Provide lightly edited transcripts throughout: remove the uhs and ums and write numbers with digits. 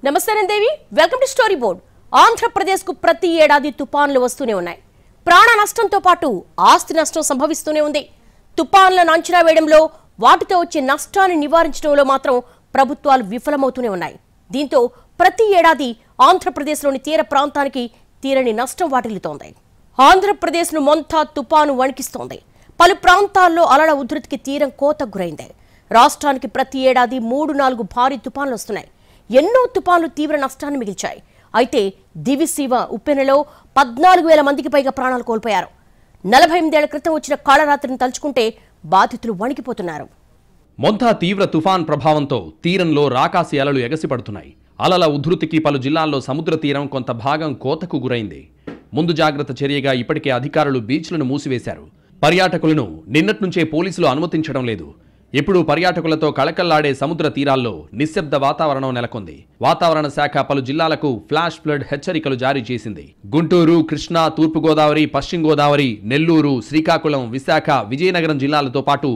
నమస్తే దేవి, welcome to story board. ఆంధ్రప్రదేశ్కు ప్రతి ఏడాది తుపాన్లు వస్తూనే ఉన్నాయి. ప్రాణ నష్టంతో పాటు ఆస్తి నష్టం సంభవిస్తూనే ఉంది. తుపాన్లను అంచనా వేయడంలో, వాటితో వచ్చే నష్టాన్ని నివారించడంలో మాత్రం ప్రభుత్వాలు విఫలమవుతూనే ఉన్నాయి. దీంతో ప్రతి ఏడాది ఆంధ్రప్రదేశ్లోని తీర ప్రాంతానికి తీరని నష్టం వాటిల్లుతోంది. ఆంధ్రప్రదేశ్ను మొంతా తుపాను వణికిస్తోంది. పలు ప్రాంతాల్లో అలల ఉధృతికి తీరం కోతకు గురైంది. రాష్ట్రానికి ప్రతి ఏడాది 3-4 భారీ తుపాన్లు వస్తున్నాయి. ఎన్నో తుపాన్లు తీవ్ర నష్టాన్ని మిగిల్చాయి. అయితే దివిసీమ ఉప్పెనలో 14,000 మందికి పైగా ప్రాణాలు కోల్పోయారు. 48 ఏళ్ల క్రితం వచ్చిన కాళరాత్రిని తలుచుకుంటే బాధితులు వణికిపోతున్నారు. మొంతా తీవ్ర తుఫాన్ ప్రభావంతో తీరంలో రాకాసి అలలు ఎగసిపడుతున్నాయి. అలల ఉధృతికి పలు జిల్లాల్లో సముద్ర తీరం కొంత భాగం కోతకు గురైంది. ముందు జాగ్రత్త చర్యగా ఇప్పటికే అధికారులు బీచ్లను మూసివేశారు. పర్యాటకులను నిన్నటి నుంచే పోలీసులు అనుమతించడం లేదు. ఇప్పుడు పర్యాటకులతో కళకళ్లాడే సముద్ర తీరాల్లో నిశ్శబ్ద వాతావరణం నెలకొంది. వాతావరణ శాఖ పలు జిల్లాలకు ఫ్లాష్ ఫ్లడ్ హెచ్చరికలు జారీ చేసింది. గుంటూరు, కృష్ణా, తూర్పుగోదావరి, పశ్చిమ గోదావరి, నెల్లూరు, శ్రీకాకుళం, విశాఖ, విజయనగరం జిల్లాలతో పాటు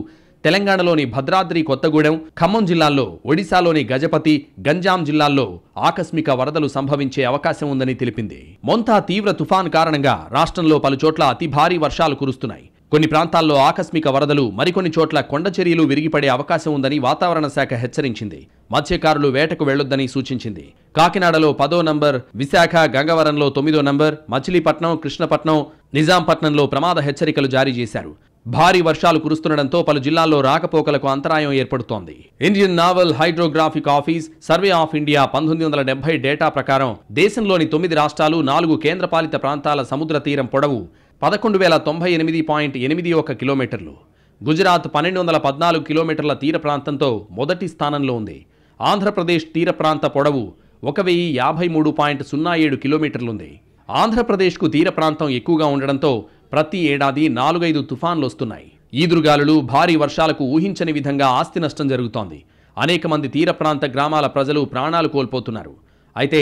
తెలంగాణలోని భద్రాద్రి కొత్తగూడెం, ఖమ్మం జిల్లాల్లో, ఒడిశాలోని గజపతి, గంజాం జిల్లాల్లో ఆకస్మిక వరదలు సంభవించే అవకాశం ఉందని తెలిపింది. మొంతా తీవ్ర తుఫాన్ కారణంగా రాష్ట్రంలో పలు చోట్ల అతి భారీ వర్షాలు కురుస్తున్నాయి. కొన్ని ప్రాంతాల్లో ఆకస్మిక వరదలు, మరికొన్ని చోట్ల కొండ చర్యలు విరిగిపడే అవకాశం ఉందని వాతావరణ శాఖ హెచ్చరించింది. మత్స్యకారులు వేటకు వెళ్లొద్దని సూచించింది. కాకినాడలో 10వ నంబర్, విశాఖ, గంగవరంలో 9వ నంబర్, మచిలీపట్నం, కృష్ణపట్నం, నిజాంపట్నంలో ప్రమాద హెచ్చరికలు జారీ చేశారు. భారీ వర్షాలు కురుస్తుండటంతో పలు జిల్లాల్లో రాకపోకలకు అంతరాయం ఏర్పడుతోంది. Indian naval hydrographic office survey of India 1970 data ప్రకారం దేశంలోని 9 రాష్ట్రాలు, 4 కేంద్రపాలిత ప్రాంతాల సముద్ర తీరం పొడవు 11,098.81 కిలోమీటర్లు. గుజరాత్ 1,214 కిలోమీటర్ల తీర ప్రాంతంతో మొదటి స్థానంలో ఉంది. ఆంధ్రప్రదేశ్ తీర ప్రాంత పొడవు 1,053.07 కిలోమీటర్లుంది. ఆంధ్రప్రదేశ్కు తీర ప్రాంతం ఎక్కువగా ఉండడంతో ప్రతి ఏడాది 4-5 తుఫాన్లు వస్తున్నాయి. ఈదురుగాలులు, భారీ వర్షాలకు ఊహించని విధంగా ఆస్తి నష్టం జరుగుతోంది. అనేక మంది తీర ప్రాంత గ్రామాల ప్రజలు ప్రాణాలు కోల్పోతున్నారు. అయితే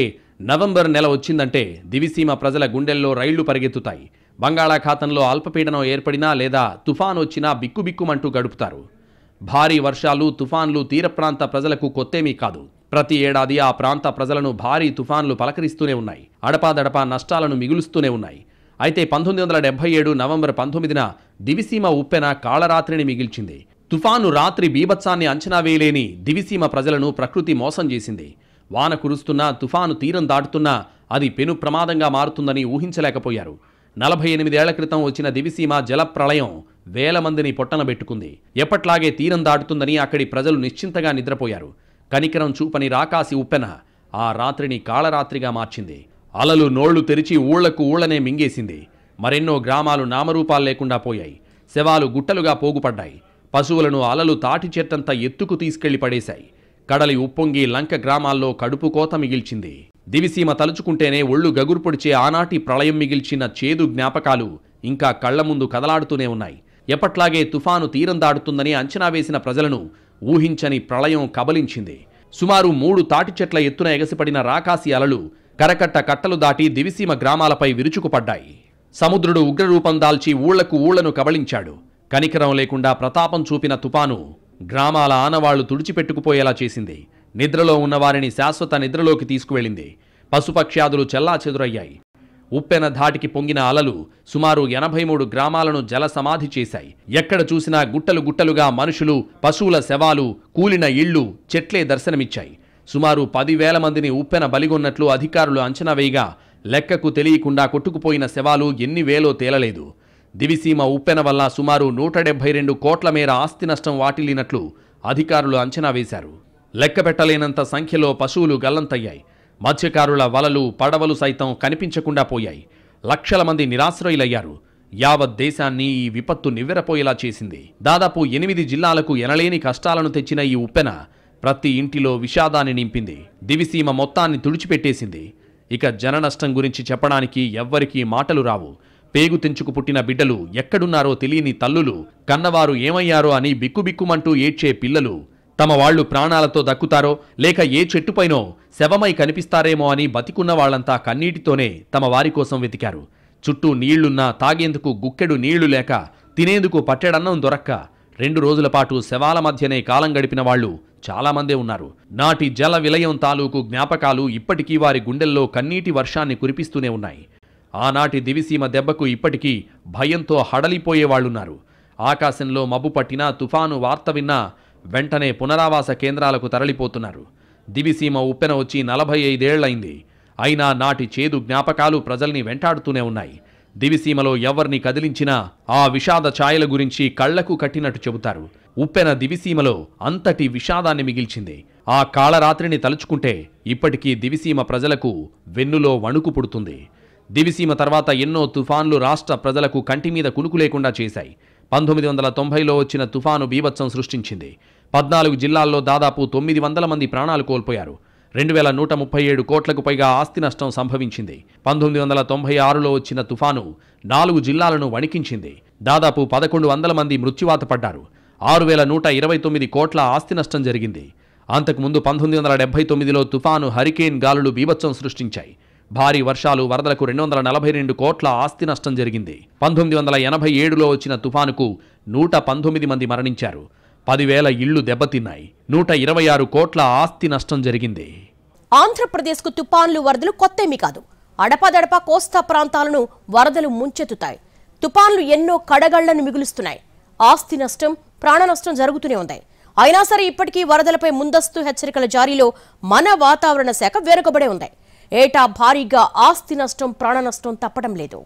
నవంబర్ నెల వచ్చిందంటే దివిసీమ ప్రజల గుండెల్లో రైళ్లు పరిగెత్తుతాయి. బంగాళాఖాతంలో అల్పపీడనం ఏర్పడినా లేదా తుఫాన్ వచ్చినా బిక్కుబిక్కుమంటూ గడుపుతారు. భారీ వర్షాలు, తుఫాన్లు తీర ప్రాంత ప్రజలకు కొత్తేమీ కాదు. ప్రతి ఏడాది ఆ ప్రాంత ప్రజలను భారీ తుఫాన్లు పలకరిస్తూనే ఉన్నాయి. అడపాదడపా నష్టాలను మిగులుస్తూనే ఉన్నాయి. అయితే 1977 నవంబర్ 19న దివిసీమ ఉప్పెన కాళరాత్రిని మిగిల్చింది. తుఫాను రాత్రి బీభత్సాన్ని అంచనా వేయలేని దివిసీమ ప్రజలను ప్రకృతి మోసం చేసింది. వాన కురుస్తున్నా, తుఫాను తీరం దాటుతున్నా అది పెను ప్రమాదంగా మారుతుందని ఊహించలేకపోయారు. 48 ఏళ్ల క్రితం వచ్చిన దివిసీమ జల ప్రళయం వేల మందిని పొట్టనబెట్టుకుంది. ఎప్పట్లాగే తీరం దాటుతుందని అక్కడి ప్రజలు నిశ్చింతగా నిద్రపోయారు. కనికరం చూపని రాకాసి ఉప్పెన ఆ రాత్రిని కాళరాత్రిగా మార్చింది. అలలు నోళ్లు తెరిచి ఊళ్లకు ఊళ్లనే మింగేసింది. మరెన్నో గ్రామాలు నామరూపాలు లేకుండా పోయాయి. శవాలు గుట్టలుగా పోగుపడ్డాయి. పశువులను అలలు తాటి చెట్టంత ఎత్తుకు తీసుకెళ్లి పడేశాయి. కడలి ఉప్పొంగి లంక గ్రామాల్లో కడుపు కోత మిగిల్చింది. దివిసీమ తలుచుకుంటేనే ఒళ్ళు గగురు పొడిచే ఆనాటి ప్రళయం మిగిల్చిన చేదు జ్ఞాపకాలు ఇంకా కళ్ల ముందు కదలాడుతూనే ఉన్నాయి. ఎప్పట్లాగే తుఫాను తీరం దాడుతుందని అంచనా వేసిన ప్రజలను ఊహించని ప్రళయం కబలించింది. సుమారు 3 తాటి చెట్ల ఎత్తున ఎగసిపడిన రాకాసి అలలు కరకట్ట కట్టలు దాటి దివిసీమ గ్రామాలపై విరుచుకుపడ్డాయి. సముద్రుడు ఉగ్రరూపం దాల్చి ఊళ్లకు ఊళ్లను కబళించాడు. కనికరం లేకుండా ప్రతాపం చూపిన తుపాను గ్రామాల ఆనవాళ్లు తుడిచిపెట్టుకుపోయేలా చేసింది. నిద్రలో ఉన్నవారిని శాశ్వత నిద్రలోకి తీసుకువెళ్ళింది. పశుపక్ష్యాదులు చెల్లాచెదురయ్యాయి. ఉప్పెన ధాటికి పొంగిన అలలు సుమారు 83 గ్రామాలను జల సమాధి చేశాయి. ఎక్కడ చూసినా గుట్టలు గుట్టలుగా మనుషులు, పశువుల శవాలు, కూలిన ఇళ్లు, చెట్లే దర్శనమిచ్చాయి. సుమారు 10,000 మందిని ఉప్పెన బలిగొన్నట్లు అధికారులు అంచనా వేయగా లెక్కకు తెలియకుండా కొట్టుకుపోయిన శవాలు ఎన్ని వేలో తేలలేదు. దివిసీమ ఉప్పెన వల్ల సుమారు 172 కోట్ల మేర ఆస్తి నష్టం వాటిల్లినట్లు అధికారులు అంచనా వేశారు. లెక్కపెట్టలేనంత సంఖ్యలో పశువులు గల్లంతయ్యాయి. మత్స్యకారుల వలలు, పడవలు సైతం కనిపించకుండా పోయాయి. లక్షల మంది నిరాశ్రయులయ్యారు. యావత్ దేశాన్ని ఈ విపత్తు నివ్వెరపోయేలా చేసింది. దాదాపు 8 జిల్లాలకు ఎనలేని కష్టాలను తెచ్చిన ఈ ఉప్పెన ప్రతి ఇంటిలో విషాదాన్ని నింపింది. దివిసీమ మొత్తాన్ని తుడిచిపెట్టేసింది. ఇక జననష్టం గురించి చెప్పడానికి ఎవ్వరికీ మాటలు రావు. పేగు తెంచుకు పుట్టిన బిడ్డలు, ఎక్కడున్నారో తెలియని తల్లులు, కన్నవారు ఏమయ్యారో అని బిక్కుబిక్కుమంటూ ఏడ్చే పిల్లలు, తమ వాళ్లు ప్రాణాలతో దక్కుతారో లేక ఏ చెట్టుపైనో శవమై కనిపిస్తారేమో అని బతికున్న వాళ్లంతా కన్నీటితోనే తమ వారి కోసం వెతికారు. చుట్టూ నీళ్లున్నా తాగేందుకు గుక్కెడు నీళ్లు లేక, తినేందుకు పట్టెడన్నం దొరక్క 2 రోజుల పాటు శవాల మధ్యనే కాలం గడిపిన వాళ్లు చాలామందే ఉన్నారు. నాటి జల విలయం తాలూకు జ్ఞాపకాలు ఇప్పటికీ వారి గుండెల్లో కన్నీటి వర్షాన్ని కురిపిస్తూనే ఉన్నాయి. ఆనాటి దివిసీమ దెబ్బకు ఇప్పటికీ భయంతో హడలిపోయేవాళ్లున్నారు. ఆకాశంలో మబ్బు పట్టినా, తుఫాను వార్త విన్నా వెంటనే పునరావాస కేంద్రాలకు తరలిపోతున్నారు. దివిసీమ ఉప్పెన వచ్చి 45 ఏళ్లైంది. అయినా నాటి చేదు జ్ఞాపకాలు ప్రజల్ని వెంటాడుతూనే ఉన్నాయి. దివిసీమలో ఎవర్ని కదిలించినా ఆ విషాద ఛాయల గురించి కళ్లకు కట్టినట్టు చెబుతారు. ఉప్పెన దివిసీమలో అంతటి విషాదాన్ని మిగిల్చింది. ఆ కాళరాత్రిని తలుచుకుంటే ఇప్పటికీ దివిసీమ ప్రజలకు వెన్నులో వణుకు పుడుతుంది. దివిసీమ తర్వాత ఎన్నో తుఫాన్లు రాష్ట్ర ప్రజలకు కంటి మీద కునుకు లేకుండా చేశాయి. 1990లో వచ్చిన తుఫాను బీభత్సం సృష్టించింది. 14 జిల్లాల్లో దాదాపు 900 మంది ప్రాణాలు కోల్పోయారు. 2137 కోట్లకు పైగా ఆస్తి నష్టం సంభవించింది. 1996లో వచ్చిన తుఫాను 4 జిల్లాలను వణికించింది. దాదాపు 1100 మంది మృత్యువాత పడ్డారు. 6129 కోట్ల ఆస్తి నష్టం జరిగింది. అంతకుముందు 1979లో తుఫాను హరికేన్ గాలులు బీభత్సం సృష్టించాయి. భారీ వర్షాలు, వరదలకు 242 కోట్ల ఆస్తి నష్టం జరిగింది. 1987లో వచ్చిన తుఫానుకు 119 మంది మరణించారు. 10,000 ఇళ్లు దెబ్బతిన్నాయి. 126 కోట్ల ఆస్తి నష్టం జరిగింది. ఆంధ్రప్రదేశ్కు తుపాన్లు, వరదలు కొత్తేమీ కాదు. అడపాదడపా కోస్తా ప్రాంతాలను వరదలు ముంచెత్తుతాయి. తుపాన్లు ఎన్నో కడగళ్లను మిగులుస్తున్నాయి. ఆస్తి నష్టం, ప్రాణ నష్టం జరుగుతూనే ఉంది. అయినా సరే ఇప్పటికీ వరదలపై ముందస్తు హెచ్చరికల జారీలో మన వాతావరణ శాఖ వెనుకబడే ఉంది. ఏటా భారీగా ఆస్తి నష్టం, ప్రాణ నష్టం తప్పడం లేదు.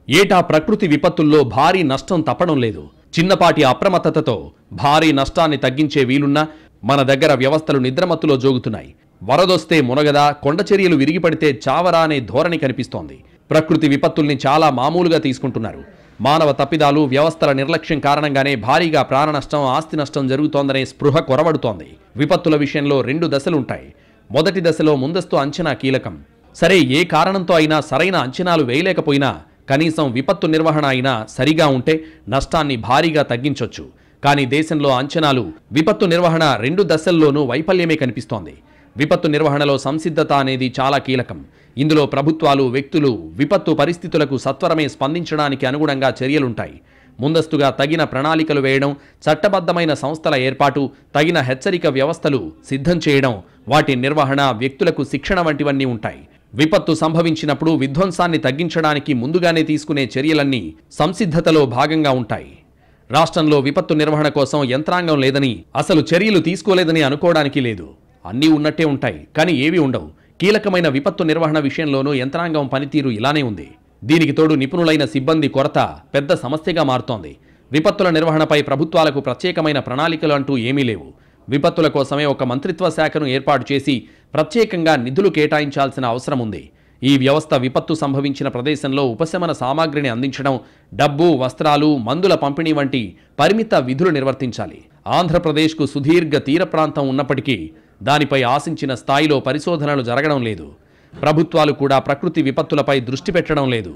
ఏటా ప్రకృతి విపత్తుల్లో భారీ నష్టం తప్పడం లేదు. చిన్నపాటి అప్రమత్తతతో భారీ నష్టాన్ని తగ్గించే వీలున్నా మన దగ్గర వ్యవస్థలు నిద్రమత్తులో జోగుతున్నాయి. వరదొస్తే మునగదా, కొండచర్యలు విరిగిపడితే చావరా అనే ధోరణి కనిపిస్తోంది. ప్రకృతి విపత్తుల్ని చాలా మామూలుగా తీసుకుంటున్నారు. మానవ తప్పిదాలు, వ్యవస్థల నిర్లక్ష్యం కారణంగానే భారీగా ప్రాణ నష్టం, ఆస్తి నష్టం జరుగుతోందనే స్పృహ కొరవడుతోంది. విపత్తుల విషయంలో 2 దశలుంటాయి. మొదటి దశలో ముందస్తు అంచనా కీలకం. సరే, ఏ కారణంతో అయినా సరైన అంచనాలు వేయలేకపోయినా కనీసం విపత్తు నిర్వహణ అయినా సరిగా ఉంటే నష్టాన్ని భారీగా తగ్గించొచ్చు. కానీ దేశంలో అంచనాలు, విపత్తు నిర్వహణ 2 దశల్లోనూ వైఫల్యమే కనిపిస్తోంది. విపత్తు నిర్వహణలో సంసిద్ధత అనేది చాలా కీలకం. ఇందులో ప్రభుత్వాలు, వ్యక్తులు విపత్తు పరిస్థితులకు సత్వరమే స్పందించడానికి అనుగుణంగా చర్యలుంటాయి. ముందస్తుగా తగిన ప్రణాళికలు వేయడం, చట్టబద్ధమైన సంస్థల ఏర్పాటు, తగిన హెచ్చరిక వ్యవస్థలు సిద్ధం చేయడం, వాటి నిర్వహణ, వ్యక్తులకు శిక్షణ వంటివన్నీ ఉంటాయి. విపత్తు సంభవించినప్పుడు విధ్వంసాన్ని తగ్గించడానికి ముందుగానే తీసుకునే చర్యలన్నీ సంసిద్ధతలో భాగంగా ఉంటాయి. రాష్ట్రంలో విపత్తు నిర్వహణ కోసం యంత్రాంగం లేదని, అసలు చర్యలు తీసుకోలేదని అనుకోవడానికి లేదు. అన్నీ ఉన్నట్టే ఉంటాయి, కానీ ఏవి ఉండవు. కీలకమైన విపత్తు నిర్వహణ విషయంలోనూ యంత్రాంగం పనితీరు ఇలానే ఉంది. దీనికి తోడు నిపుణులైన సిబ్బంది కొరత పెద్ద సమస్యగా మారుతోంది. విపత్తుల నిర్వహణపై ప్రభుత్వాలకు ప్రత్యేకమైన ప్రణాళికలు అంటూ ఏమీ లేవు. విపత్తుల కోసమే ఒక మంత్రిత్వ శాఖను ఏర్పాటు చేసి ప్రత్యేకంగా నిధులు కేటాయించాల్సిన అవసరం ఉంది. ఈ వ్యవస్థ విపత్తు సంభవించిన ప్రదేశంలో ఉపశమన సామాగ్రిని అందించడం, డబ్బు, వస్త్రాలు, మందుల పంపిణీ వంటి పరిమిత విధులు నిర్వర్తించాలి. ఆంధ్రప్రదేశ్కు సుదీర్ఘ తీర ప్రాంతం ఉన్నప్పటికీ దానిపై ఆశించిన స్థాయిలో పరిశోధనలు జరగడం లేదు. ప్రభుత్వాలు కూడా ప్రకృతి విపత్తులపై దృష్టి పెట్టడం లేదు.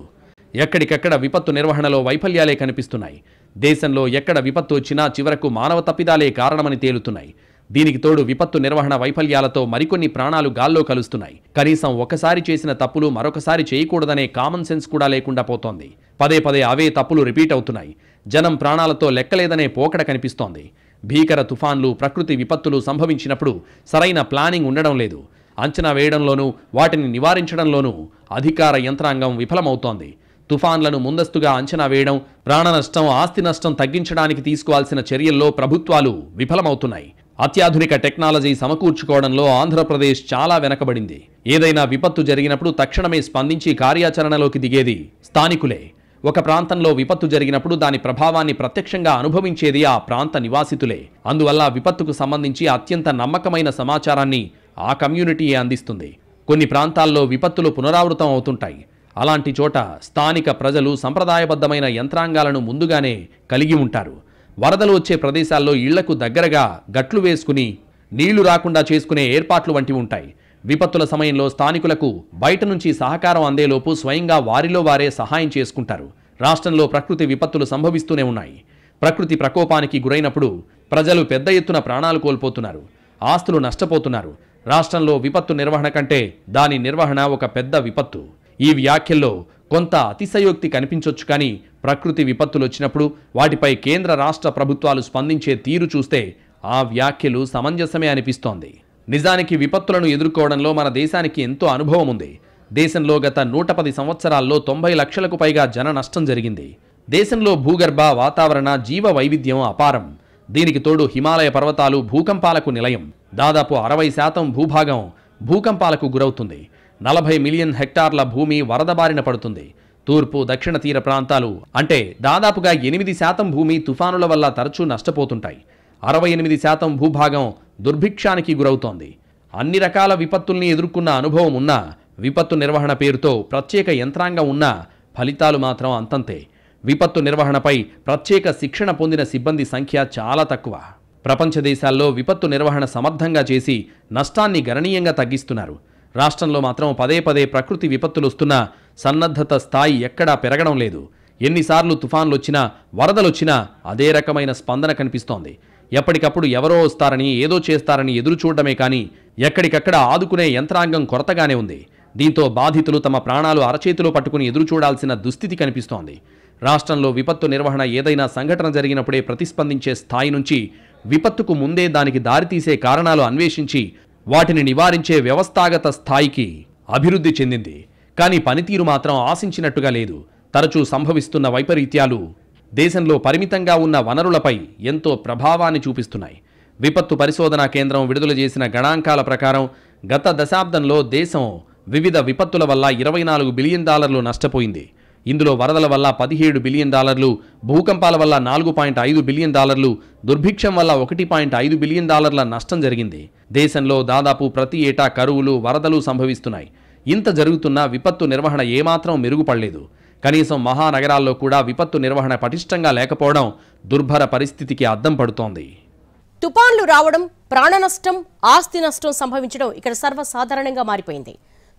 ఎక్కడికెక్కడ విపత్తు నిర్వహణలో వైఫల్యాలే కనిపిస్తున్నాయి. దేశంలో ఎక్కడ విపత్తు వచ్చినా చివరకు మానవ తప్పిదాలే కారణమని తేలుతున్నాయి. దీనికి తోడు విపత్తు నిర్వహణ వైఫల్యాలతో మరికొన్ని ప్రాణాలు గాల్లో కలుస్తున్నాయి. కనీసం ఒకసారి చేసిన తప్పులు మరొకసారి చేయకూడదనే కామన్ సెన్స్ కూడా లేకుండా పోతోంది. పదే పదే అవే తప్పులు రిపీట్ అవుతున్నాయి. జనం ప్రాణాలతో లెక్కలేదనే పోకడ కనిపిస్తోంది. భీకర తుఫాన్లు, ప్రకృతి విపత్తులు సంభవించినప్పుడు సరైన ప్లానింగ్ ఉండడం లేదు. అంచనా వేయడంలోనూ వాటిని నివారించడంలోనూ అధికార యంత్రాంగం విఫలమవుతోంది. తుఫాన్లను ముందస్తుగా అంచనా వేయడం, ప్రాణ నష్టం, ఆస్తి నష్టం తగ్గించడానికి తీసుకోవాల్సిన చర్యల్లో ప్రభుత్వాలు విఫలమవుతున్నాయి. అత్యాధునిక టెక్నాలజీ సమకూర్చుకోవడంలో ఆంధ్రప్రదేశ్ చాలా వెనకబడింది. ఏదైనా విపత్తు జరిగినప్పుడు తక్షణమే స్పందించి కార్యాచరణలోకి దిగేది స్థానికులే. ఒక ప్రాంతంలో విపత్తు జరిగినప్పుడు దాని ప్రభావాన్ని ప్రత్యక్షంగా అనుభవించేది ఆ ప్రాంత నివాసితులే. అందువల్ల విపత్తుకు సంబంధించి అత్యంత నమ్మకమైన సమాచారాన్ని ఆ కమ్యూనిటీయే అందిస్తుంది. కొన్ని ప్రాంతాల్లో విపత్తులు పునరావృతం అవుతుంటాయి. అలాంటి చోట స్థానిక ప్రజలు సంప్రదాయబద్ధమైన యంత్రాంగాలను ముందుగానే కలిగి ఉంటారు. వరదలు వచ్చే ప్రదేశాల్లో ఇళ్లకు దగ్గరగా గట్లు వేసుకుని నీళ్లు రాకుండా చేసుకునే ఏర్పాట్లు వంటివి ఉంటాయి. విపత్తుల సమయంలో స్థానికులకు బయట నుంచి సహకారం అందేలోపు స్వయంగా వారిలో వారే సహాయం చేసుకుంటారు. రాష్ట్రంలో ప్రకృతి విపత్తులు సంభవిస్తూనే ఉన్నాయి. ప్రకృతి ప్రకోపానికి గురైనప్పుడు ప్రజలు పెద్ద ఎత్తున ప్రాణాలు కోల్పోతున్నారు, ఆస్తులు నష్టపోతున్నారు. రాష్ట్రంలో విపత్తు నిర్వహణ కంటే దాని నిర్వహణ ఒక పెద్ద విపత్తు. ఈ వ్యాఖ్యల్లో కొంత అతిశయోక్తి కనిపించొచ్చు, కానీ ప్రకృతి విపత్తులు వచ్చినప్పుడు వాటిపై కేంద్ర రాష్ట్ర ప్రభుత్వాలు స్పందించే తీరు చూస్తే ఆ వ్యాఖ్యలు సమంజసమే అనిపిస్తోంది. నిజానికి విపత్తులను ఎదుర్కోవడంలో మన దేశానికి ఎంతో అనుభవం ఉంది. దేశంలో గత 110 సంవత్సరాల్లో 90 లక్షలకు పైగా జన నష్టం జరిగింది. దేశంలో భూగర్భ, వాతావరణ, జీవ వైవిధ్యం అపారం. దీనికి తోడు హిమాలయ పర్వతాలు భూకంపాలకు నిలయం. దాదాపు 60% భూభాగం భూకంపాలకు గురవుతుంది. 40 మిలియన్ హెక్టార్ల భూమి వరద బారిన పడుతుంది. తూర్పు, దక్షిణ తీర ప్రాంతాలు అంటే దాదాపుగా 8% భూమి తుఫానుల వల్ల తరచూ నష్టపోతుంటాయి. 68% భూభాగం దుర్భిక్షానికి గురవుతోంది. అన్ని రకాల విపత్తుల్ని ఎదుర్కొన్న అనుభవం ఉన్నా, విపత్తు నిర్వహణ పేరుతో ప్రత్యేక యంత్రాంగం ఉన్నా ఫలితాలు మాత్రం అంతంతే. విపత్తు నిర్వహణపై ప్రత్యేక శిక్షణ పొందిన సిబ్బంది సంఖ్య చాలా తక్కువ. ప్రపంచ దేశాల్లో విపత్తు నిర్వహణ సమర్థంగా చేసి నష్టాన్ని గణనీయంగా తగ్గిస్తున్నారు. రాష్ట్రంలో మాత్రం పదే పదే ప్రకృతి విపత్తులు వస్తున్నా సన్నద్ధత స్థాయి ఎక్కడా పెరగడం లేదు. ఎన్నిసార్లు తుఫాన్లొచ్చినా, వరదలొచ్చినా అదే రకమైన స్పందన కనిపిస్తోంది. ఎప్పటికప్పుడు ఎవరో వస్తారని, ఏదో చేస్తారని ఎదురు చూడడమే కానీ ఎక్కడికక్కడ ఆదుకునే యంత్రాంగం కొరతగానే ఉంది. దీంతో బాధితులు తమ ప్రాణాలు అరచేతిలో పట్టుకుని ఎదురు చూడాల్సిన దుస్థితి కనిపిస్తోంది. రాష్ట్రంలో విపత్తు నిర్వహణ ఏదైనా సంఘటన జరిగినప్పుడే ప్రతిస్పందించే స్థాయి నుంచి విపత్తుకు ముందే దానికి దారితీసే కారణాలు అన్వేషించి వాటిని నివారించే వ్యవస్థాగత స్థాయికి అభివృద్ధి చెందింది. కానీ పనితీరు మాత్రం ఆశించినట్టుగా లేదు. తరచూ సంభవిస్తున్న వైపరీత్యాలు దేశంలో పరిమితంగా ఉన్న వనరులపై ఎంతో ప్రభావాన్ని చూపిస్తున్నాయి. విపత్తు పరిశోధనా కేంద్రం విడుదల చేసిన గణాంకాల ప్రకారం గత దశాబ్దంలో దేశం వివిధ విపత్తుల వల్ల $24 బిలియన్ నష్టపోయింది. ఇందులో వరదల వల్ల $17 బిలియన్, భూకంపాల వల్ల $4.5 బిలియన్, దుర్భిక్షం వల్ల $1.5 బిలియన్ నష్టం జరిగింది. దేశంలో దాదాపు ప్రతి ఏటా కరువులు, వరదలు సంభవిస్తున్నాయి. ఇంత జరుగుతున్నా విపత్తు నిర్వహణ ఏమాత్రం మెరుగుపడలేదు. కనీసం మహానగరాల్లో కూడా విపత్తు నిర్వహణ పటిష్టంగా లేకపోవడం దుర్భర పరిస్థితికి అద్దం పడుతోంది. తుపాన్లు రావడం, ప్రాణ నష్టం, ఆస్తి నష్టం సంభవించడం ఇక్కడ సర్వసాధారణంగా మారిపోయింది.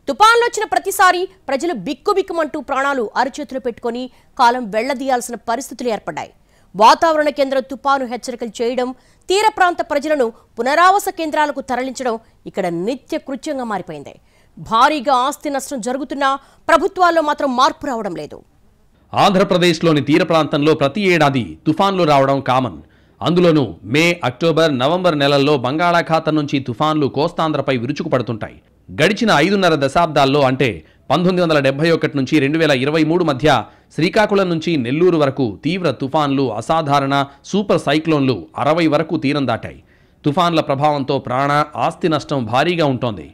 తుపాన్లు వచ్చిన ప్రతిసారి ప్రజలు బిక్కుబిక్కుమంటూ ప్రాణాలు అరచేతులు పెట్టుకుని కాలం వెళ్లదీయాల్సిన పరిస్థితులు ఏర్పడ్డాయి. వాతావరణ కేంద్రం తుపాను హెచ్చరికలు చేయడం, తీర ప్రాంత ప్రజలను పునరావాస కేంద్రాలకు తరలించడం ఇక్కడ నిత్య కృత్యంగా మారిపోయింది. భారీగా ఆస్తి నష్టం జరుగుతున్నా ప్రభుత్వాల్లో మాత్రం మార్పు రావడం లేదు. ఆంధ్రప్రదేశ్లోని తీర ప్రాంతంలో ప్రతి ఏడాది తుఫాన్లు రావడం కామన్. అందులోనూ మే, అక్టోబర్, నవంబర్ నెలల్లో బంగాళాఖాతం నుంచి తుఫాన్లు కోస్తాంధ్రపై విరుచుకుపడుతుంటాయి. గడిచిన 5.5 దశాబ్దాల్లో అంటే 1971 నుంచి 2023 మధ్య శ్రీకాకుళం నుంచి నెల్లూరు వరకు తీవ్ర తుఫాన్లు, అసాధారణ సూపర్ సైక్లోన్లు 60 వరకు తీరం దాటాయి. తుఫాన్ల ప్రభావంతో ప్రాణ, ఆస్తి నష్టం భారీగా ఉంటోంది.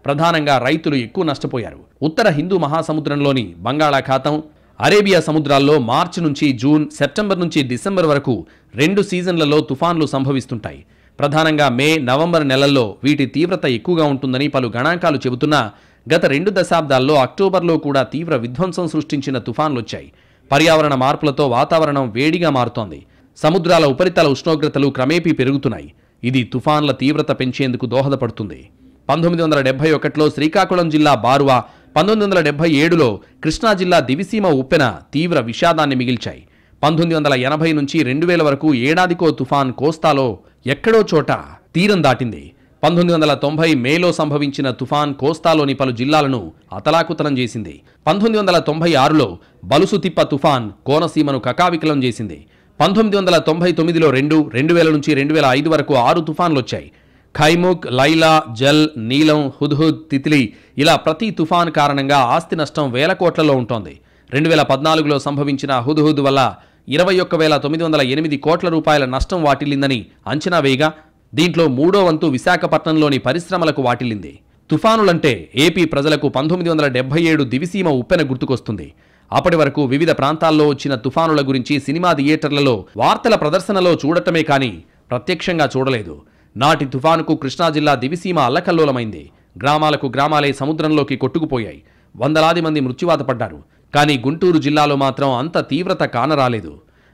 ప్రధానంగా రైతులు ఎక్కువ నష్టపోయారు. ఉత్తర హిందూ మహాసముద్రంలోని బంగాళాఖాతం, అరేబియా సముద్రాల్లో మార్చి నుంచి జూన్, సెప్టెంబర్ నుంచి డిసెంబర్ వరకు 2 సీజన్లలో తుఫాన్లు సంభవిస్తుంటాయి. ప్రధానంగా మే, నవంబర్ నెలల్లో వీటి తీవ్రత ఎక్కువగా ఉంటుందని పలు గణాంకాలు చెబుతున్నా గత 2 దశాబ్దాల్లో అక్టోబర్లో కూడా తీవ్ర విధ్వంసం సృష్టించిన తుఫాన్లొచ్చాయి. పర్యావరణ మార్పులతో వాతావరణం వేడిగా మారుతోంది. సముద్రాల ఉపరితల ఉష్ణోగ్రతలు క్రమేపీ పెరుగుతున్నాయి. ఇది తుఫాన్ల తీవ్రత పెంచేందుకు దోహదపడుతుంది. 1971లో శ్రీకాకుళం జిల్లా బారువా, 1977లో కృష్ణా జిల్లా దివిసీమ ఉప్పెన తీవ్ర విషాదాన్ని మిగిల్చాయి. 1980 నుంచి 2000 వరకు ఏడాదికో తుఫాన్ కోస్తాలో ఎక్కడో చోట తీరం దాటింది. 1990 మేలో సంభవించిన తుఫాన్ కోస్తాలోని పలు జిల్లాలను అతలాకుతలం చేసింది. 1996లో బలుసుతిప్ప తుఫాన్ కోనసీమను కకావికలం చేసింది. 1999లో 2, 2000 నుంచి 2005 వరకు 6 తుఫాన్లొచ్చాయి. ఖైముక్, లైలా, జల్, నీలం, హుద్హుద్, తిత్లీ ఇలా ప్రతి తుఫాన్ కారణంగా ఆస్తి నష్టం వేల కోట్లలో ఉంటోంది. 2014లో సంభవించిన హుద్హుద్ వల్ల 21,908 కోట్ల రూపాయల నష్టం వాటిల్లిందని అంచనా వేయగా దీంట్లో 3వ వంతు విశాఖపట్నంలోని పరిశ్రమలకు వాటిల్లింది. తుఫానులంటే ఏపీ ప్రజలకు 1977 దివిసీమ ఉప్పెన గుర్తుకొస్తుంది. అప్పటి వరకు వివిధ ప్రాంతాల్లో వచ్చిన తుఫానుల గురించి సినిమా థియేటర్లలో వార్తల ప్రదర్శనలో చూడటమే కానీ ప్రత్యక్షంగా చూడలేదు. నాటి తుఫానుకు కృష్ణా జిల్లా దివిసీమ అల్లకల్లోలమైంది. గ్రామాలకు గ్రామాలే సముద్రంలోకి కొట్టుకుపోయాయి. వందలాది మంది మృత్యువాత పడ్డారు. కానీ గుంటూరు జిల్లాలో మాత్రం అంత తీవ్రత కానరాలేదు.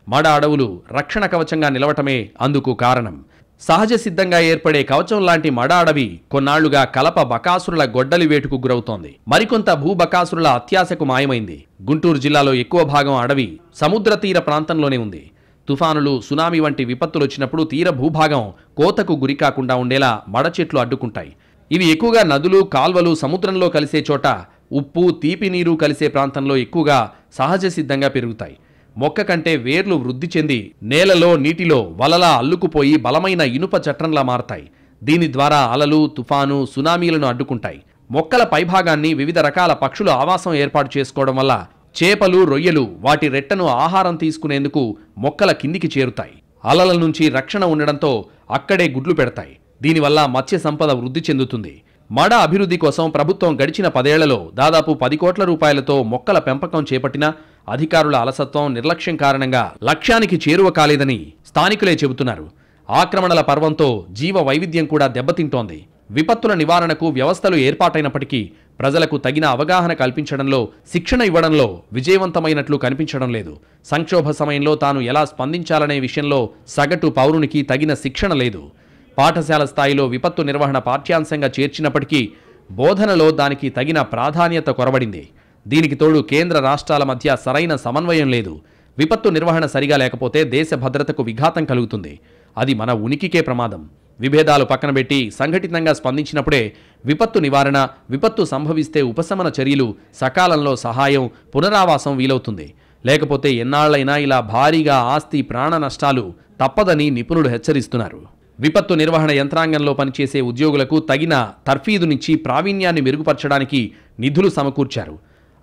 మడ అడవులు రక్షణ కవచంగా నిలవటమే అందుకు కారణం. సహజ సిద్ధంగా ఏర్పడే కవచం లాంటి మడ అడవి కొన్నాళ్లుగా కలప బకాసురుల గొడ్డలి వేటుకు గురవుతోంది. మరికొంత భూబకాసురుల అత్యాశకు మాయమైంది. గుంటూరు జిల్లాలో ఎక్కువ భాగం అడవి సముద్ర తీర ప్రాంతంలోనే ఉంది. తుఫానులు, సునామీ వంటి విపత్తులు వచ్చినప్పుడు తీర భూభాగం కోతకు గురికాకుండా ఉండేలా మడ చెట్లు అడ్డుకుంటాయి. ఇవి ఎక్కువగా నదులు, కాల్వలు, సముద్రంలో కలిసే చోట ఉప్పు తీపి నీరు కలిసే ప్రాంతంలో ఎక్కువగా సహజ సిద్ధంగా పెరుగుతాయి. మొక్క కంటే వేర్లు వృద్ధి చెంది నేలలో నీటిలో వలలా అల్లుకుపోయి బలమైన ఇనుప చట్రంలా మారతాయి. దీని ద్వారా అలలు, తుఫాను, సునామీలను అడ్డుకుంటాయి. మొక్కల పైభాగాన్ని వివిధ రకాల పక్షులు ఆవాసం ఏర్పాటు చేసుకోవడం వల్ల చేపలు, రొయ్యలు వాటి రెట్టను ఆహారం తీసుకునేందుకు మొక్కల కిందికి చేరుతాయి. అలల నుంచి రక్షణ ఉండడంతో అక్కడే గుడ్లు పెడతాయి. దీనివల్ల మత్స్య సంపద వృద్ధి చెందుతుంది. మడ అభివృద్ధి కోసం ప్రభుత్వం గడిచిన 10 ఏళ్లలో దాదాపు 10 కోట్ల రూపాయలతో మొక్కల పెంపకం చేపట్టినా అధికారుల అలసత్వం, నిర్లక్ష్యం కారణంగా లక్ష్యానికి చేరువ కాలేదని స్థానికులే చెబుతున్నారు. ఆక్రమణల పర్వంతో జీవ వైవిధ్యం కూడా దెబ్బతింటోంది. విపత్తుల నివారణకు వ్యవస్థలు ఏర్పాటైనప్పటికీ ప్రజలకు తగిన అవగాహన కల్పించడంలో, శిక్షణ ఇవ్వడంలో విజయవంతమైనట్లు కనిపించడం లేదు. సంక్షోభ సమయంలో తాను ఎలా స్పందించాలనే విషయంలో సగటు పౌరునికి తగిన శిక్షణ లేదు. పాఠశాల స్థాయిలో విపత్తు నిర్వహణ పాఠ్యాంశంగా చేర్చినప్పటికీ బోధనలో దానికి తగిన ప్రాధాన్యత కొరబడింది. దీనికి తోడు కేంద్ర రాష్ట్రాల మధ్య సరైన సమన్వయం లేదు. విపత్తు నిర్వహణ సరిగా లేకపోతే దేశ భద్రతకు విఘాతం కలుగుతుంది. అది మన ఉనికికే ప్రమాదం. విభేదాలు పక్కనబెట్టి సంఘటితంగా స్పందించినప్పుడే విపత్తు నివారణ, విపత్తు సంభవిస్తే ఉపశమన చర్యలు, సకాలంలో సహాయం, పునరావాసం వీలవుతుంది. లేకపోతే ఎన్నాళ్లైనా ఇలా భారీగా ఆస్తి, ప్రాణ నష్టాలు తప్పదని నిపుణులు హెచ్చరిస్తున్నారు. విపత్తు నిర్వహణ యంత్రాంగంలో పనిచేసే ఉద్యోగులకు తగిన తర్ఫీదునిచ్చి ప్రావీణ్యాన్ని మెరుగుపరచడానికి నిధులు సమకూర్చారు.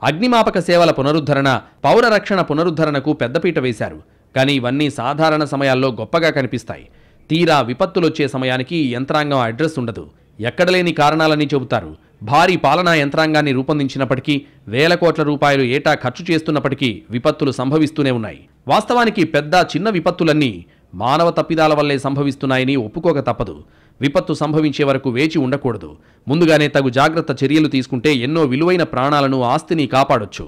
అగ్నిమాపక సేవల పునరుద్ధరణ, పౌర రక్షణ పునరుద్ధరణకు పెద్దపీట వేశారు. కానీ ఇవన్నీ సాధారణ సమయాల్లో గొప్పగా కనిపిస్తాయి. తీరా విపత్తులొచ్చే సమయానికి ఈ యంత్రాంగం అడ్రస్ ఉండదు. ఎక్కడలేని కారణాలని చెబుతారు. భారీ పాలనా యంత్రాంగాన్ని రూపొందించినప్పటికీ, వేల కోట్ల రూపాయలు ఏటా ఖర్చు చేస్తున్నప్పటికీ విపత్తులు సంభవిస్తూనే ఉన్నాయి. వాస్తవానికి పెద్ద, చిన్న విపత్తులన్నీ మానవ తప్పిదాల వల్లే సంభవిస్తున్నాయని ఒప్పుకోక తప్పదు. విపత్తు సంభవించే వరకు వేచి ఉండకూడదు. ముందుగానే తగు జాగ్రత్త చర్యలు తీసుకుంటే ఎన్నో విలువైన ప్రాణాలను, ఆస్తిని కాపాడొచ్చు.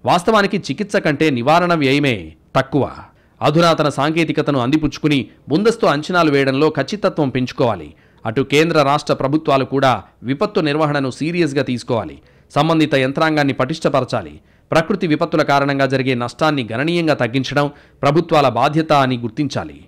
వాస్తవానికి చికిత్స కంటే నివారణ వ్యయమే తక్కువ. అధునాతన సాంకేతికతను అందిపుచ్చుకుని ముందస్తు అంచనాలు వేయడంలో ఖచ్చితత్వం పెంచుకోవాలి. అటు కేంద్ర, రాష్ట్ర ప్రభుత్వాలు కూడా విపత్తు నిర్వహణను సీరియస్గా తీసుకోవాలి. సంబంధిత యంత్రాంగాన్ని పటిష్టపరచాలి. ప్రకృతి విపత్తుల కారణంగా జరిగే నష్టాన్ని గణనీయంగా తగ్గించడం ప్రభుత్వాల బాధ్యత అని గుర్తించాలి.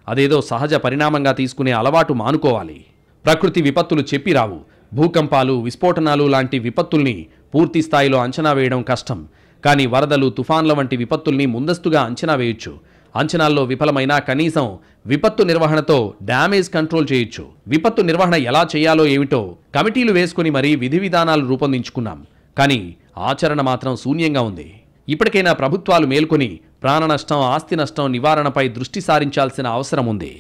అదేదో సహజ పరిణామంగా తీసుకునే అలవాటు మానుకోవాలి. ప్రకృతి విపత్తులు చెప్పి రావు. భూకంపాలు, విస్ఫోటనాలు లాంటి విపత్తుల్ని పూర్తి స్థాయిలో అంచనా వేయడం కష్టం. కానీ వరదలు, తుఫాన్ల వంటి విపత్తుల్ని ముందస్తుగా అంచనా వేయొచ్చు. అంచనాల్లో విఫలమైనా కనీసం విపత్తు నిర్వహణతో డ్యామేజ్ కంట్రోల్ చేయొచ్చు. విపత్తు నిర్వహణ ఎలా చేయాలో ఏమిటో కమిటీలు వేసుకుని మరీ విధి విధానాలు రూపొందించుకున్నాం. కానీ ఆచరణ మాత్రం శూన్యంగా ఉంది. ఇప్పటికైనా ప్రభుత్వాలు మేల్కొని ప్రాణ నష్టం, ఆస్తి నష్టం నివారణపై దృష్టి సారించాల్సిన అవసరం ఉంది.